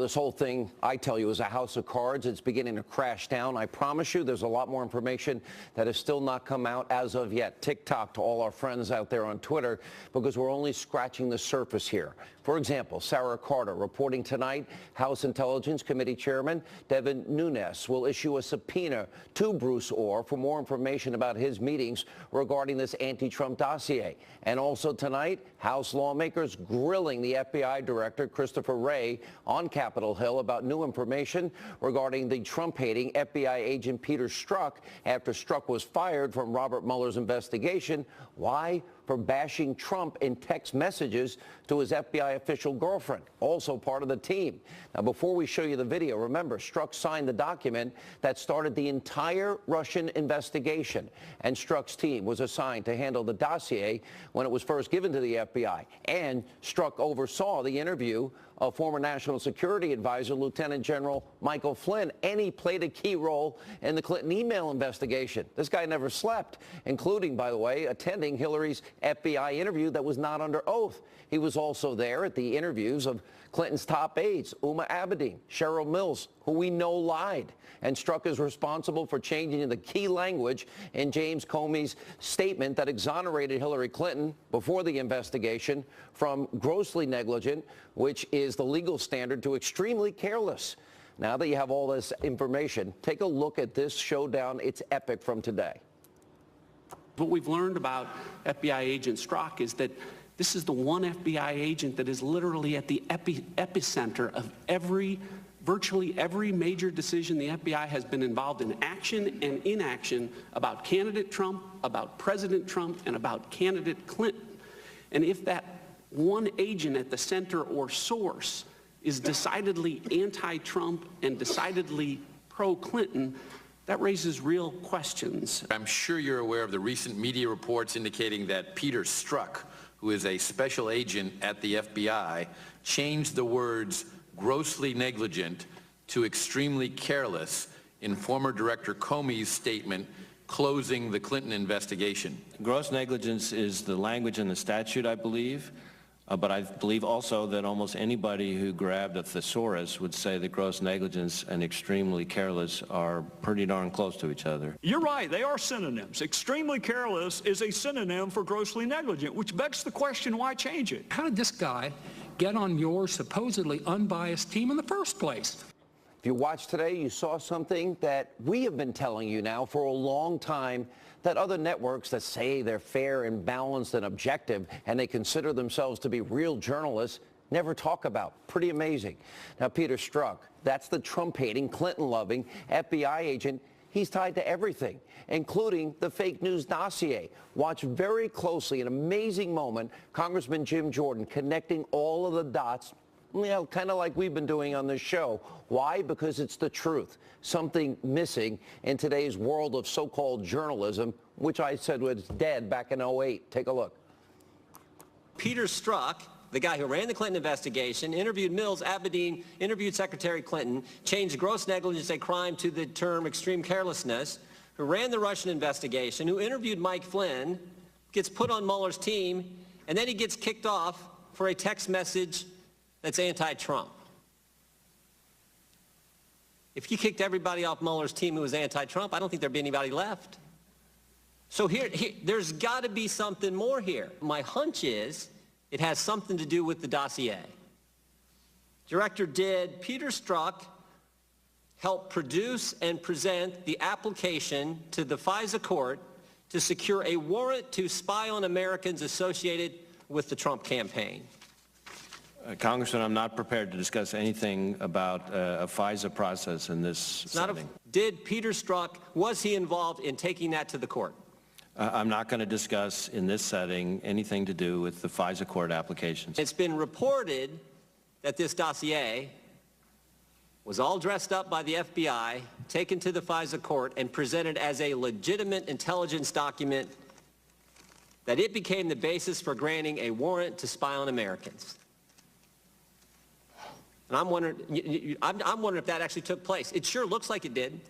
This whole thing, I tell you, is a house of cards. It's beginning to crash down. I promise you there's a lot more information that has still not come out as of yet. TikTok to all our friends out there on Twitter, because we're only scratching the surface here. For example, Sarah Carter reporting tonight House Intelligence Committee Chairman Devin Nunes will issue a subpoena to Bruce Ohr for more information about his meetings regarding this anti-Trump dossier. And also tonight, House lawmakers grilling the FBI Director Christopher Wray on Capitol Hill about new information regarding the Trump-hating FBI agent Peter Strzok after Strzok was fired from Robert Mueller's investigation. Why? For bashing Trump in text messages to his FBI official girlfriend, also part of the team. Now, before we show you the video, remember, Strzok signed the document that started the entire Russian investigation, and Strzok's team was assigned to handle the dossier when it was first given to the FBI. And Strzok oversaw the interview of former National Security Advisor Lieutenant General Michael Flynn, and he played a key role in the Clinton email investigation. This guy never slept, including, by the way, attending Hillary's FBI interview that was not under oath. He was also there at the interviews of Clinton's top aides, Uma Abedin, Cheryl Mills, who we know lied. And Strzok is responsible for changing the key language in James Comey's statement that exonerated Hillary Clinton before the investigation from grossly negligent, which is the legal standard, to extremely careless. Now that you have all this information, take a look at this showdown. It's epic from today. What we've learned about FBI agent Strzok is that this is the one FBI agent that is literally at the epicenter of virtually every major decision the FBI has been involved in, action and inaction, about candidate Trump, about President Trump, and about candidate Clinton. And if that one agent at the center or source is decidedly anti-Trump and decidedly pro-Clinton, that raises real questions. I'm sure you're aware of the recent media reports indicating that Peter Strzok, who is a special agent at the FBI, changed the words grossly negligent to extremely careless in former Director Comey's statement closing the Clinton investigation. Gross negligence is the language in the statute, I believe. But I believe also that almost anybody who grabbed a thesaurus would say that gross negligence and extremely careless are pretty darn close to each other. You're right, they are synonyms. Extremely careless is a synonym for grossly negligent, which begs the question, why change it? How did this guy get on your supposedly unbiased team in the first place? If you watched today, you saw something that we have been telling you now for a long time, that other networks that say they're fair and balanced and objective and they consider themselves to be real journalists never talk about. Pretty amazing. Now, Peter Strzok, that's the Trump-hating, Clinton-loving FBI agent. He's tied to everything, including the fake news dossier. Watch very closely, an amazing moment, Congressman Jim Jordan connecting all of the dots, you know, kind of like we've been doing on this show. Why? Because it's the truth. Something missing in today's world of so-called journalism, which I said was dead back in 2008. Take a look. Peter Strzok, the guy who ran the Clinton investigation, interviewed Mills, Abedin, interviewed Secretary Clinton, changed gross negligence, a crime, to the term extreme carelessness, who ran the Russian investigation, who interviewed Mike Flynn, gets put on Mueller's team, and then he gets kicked off for a text message that's anti-Trump. If you kicked everybody off Mueller's team who was anti-Trump, I don't think there'd be anybody left. So there's got to be something more here. My hunch is it has something to do with the dossier. Director, did Peter Strzok help produce and present the application to the FISA court to secure a warrant to spy on Americans associated with the Trump campaign? Congressman, I'm not prepared to discuss anything about a FISA process in this setting. Did Peter Strzok, was he involved in taking that to the court? I'm not going to discuss in this setting anything to do with the FISA court applications. It's been reported that this dossier was all dressed up by the FBI, taken to the FISA court, and presented as a legitimate intelligence document, that it became the basis for granting a warrant to spy on Americans. And I'm wondering if that actually took place. It sure looks like it did.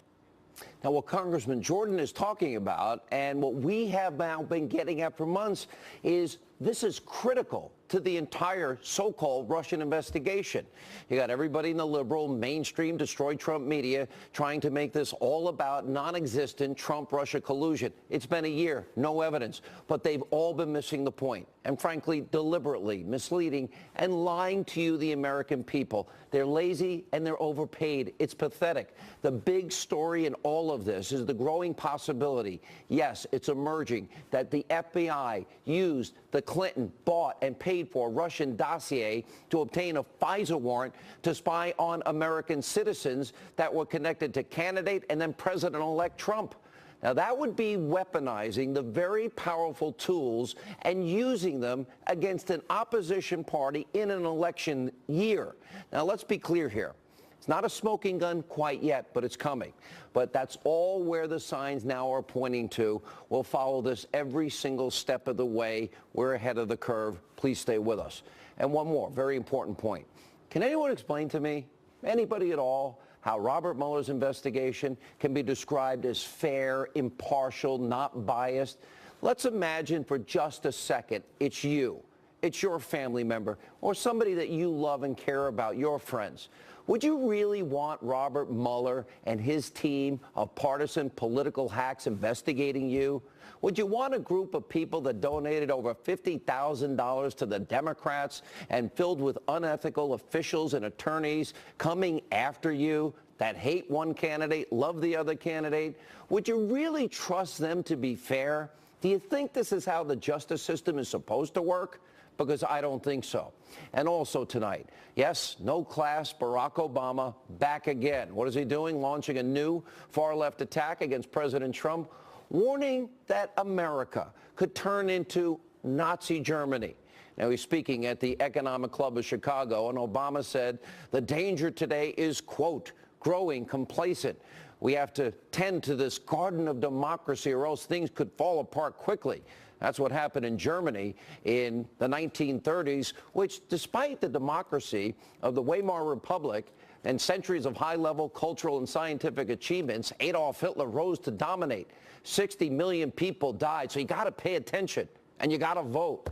Now, what Congressman Jordan is talking about, and what we have now been getting at for months, is this is critical to the entire so-called Russian investigation. You got everybody in the liberal, mainstream, destroy Trump media trying to make this all about non-existent Trump-Russia collusion. It's been a year, no evidence, but they've all been missing the point and frankly deliberately misleading and lying to you, the American people. They're lazy and they're overpaid. It's pathetic. The big story in all of this is the growing possibility, yes, it's emerging, that the FBI used the Clinton bought and paid for Russian dossier to obtain a FISA warrant to spy on American citizens that were connected to candidate and then President-elect Trump. Now, that would be weaponizing the very powerful tools and using them against an opposition party in an election year. Now, let's be clear here. It's not a smoking gun quite yet, but it's coming. But that's all where the signs now are pointing to. We'll follow this every single step of the way. We're ahead of the curve. Please stay with us. And one more very important point. Can anyone explain to me, anybody at all, how Robert Mueller's investigation can be described as fair, impartial, not biased? Let's imagine for just a second it's you. It's your family member or somebody that you love and care about, your friends. Would you really want Robert Mueller and his team of partisan political hacks investigating you? Would you want a group of people that donated over $50,000 to the Democrats and filled with unethical officials and attorneys coming after you that hate one candidate, love the other candidate? Would you really trust them to be fair? Do you think this is how the justice system is supposed to work? Because I don't think so. And also tonight, yes, no class, Barack Obama back again. What is he doing? Launching a new far-left attack against President Trump, warning that America could turn into Nazi Germany. Now, he's speaking at the Economic Club of Chicago, and Obama said the danger today is, quote, growing complacent. We have to tend to this garden of democracy or else things could fall apart quickly. That's what happened in Germany in the 1930s, which, despite the democracy of the Weimar Republic and centuries of high-level cultural and scientific achievements, Adolf Hitler rose to dominate. 60 million people died, so you got to pay attention, and you got to vote.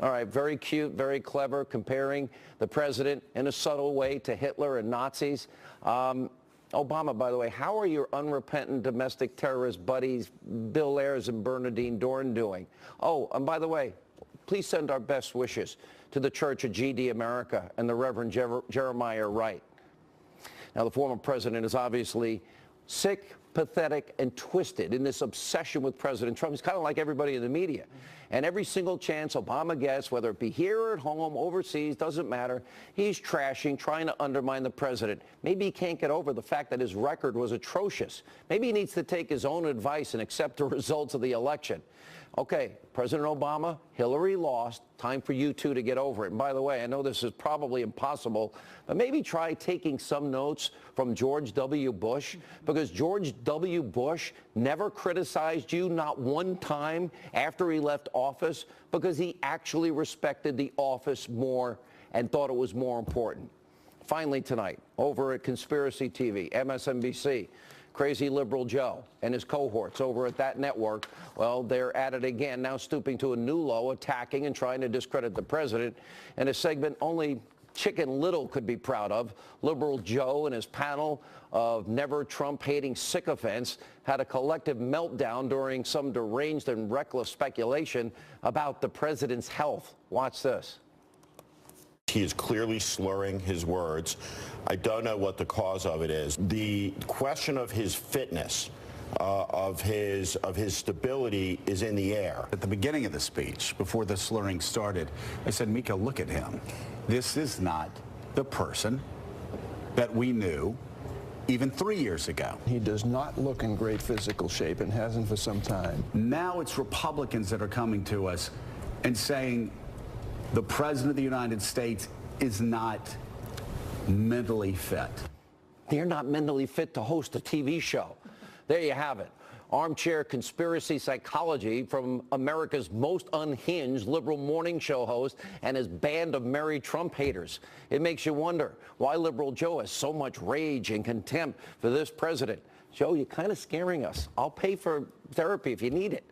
All right, very cute, very clever, comparing the president in a subtle way to Hitler and Nazis. Obama, by the way, how are your unrepentant domestic terrorist buddies Bill Ayers and Bernardine Dohrn doing? Oh, and by the way, please send our best wishes to the Church of GD America and the Reverend Jeremiah Wright. Now, the former president is obviously sick, pathetic, and twisted in this obsession with President Trump. He's kind of like everybody in the media. And every single chance Obama gets, whether it be here or at home, overseas, doesn't matter, he's trashing, trying to undermine the president. Maybe he can't get over the fact that his record was atrocious. Maybe he needs to take his own advice and accept the results of the election. Okay, President Obama, Hillary lost. Time for you two to get over it. And by the way, I know this is probably impossible, but maybe try taking some notes from George W. Bush, because George W. Bush never criticized you, not one time after he left office, because he actually respected the office more and thought it was more important. Finally tonight, over at Conspiracy TV, MSNBC, Crazy Liberal Joe and his cohorts over at that network, well, they're at it again, now stooping to a new low, attacking and trying to discredit the president in a segment only Chicken Little could be proud of. Liberal Joe and his panel of never Trump-hating sycophants had a collective meltdown during some deranged and reckless speculation about the president's health. Watch this. He is clearly slurring his words. I don't know what the cause of it is. The question of his fitness, of his stability is in the air. At the beginning of the speech, before the slurring started, I said, Mika, look at him. This is not the person that we knew even 3 years ago. He does not look in great physical shape and hasn't for some time. Now it's Republicans that are coming to us and saying the President of the United States is not mentally fit. They're not mentally fit to host a TV show. There you have it. Armchair conspiracy psychology from America's most unhinged liberal morning show host and his band of merry Trump haters. It makes you wonder why Liberal Joe has so much rage and contempt for this president. Joe, you're kind of scaring us. I'll pay for therapy if you need it.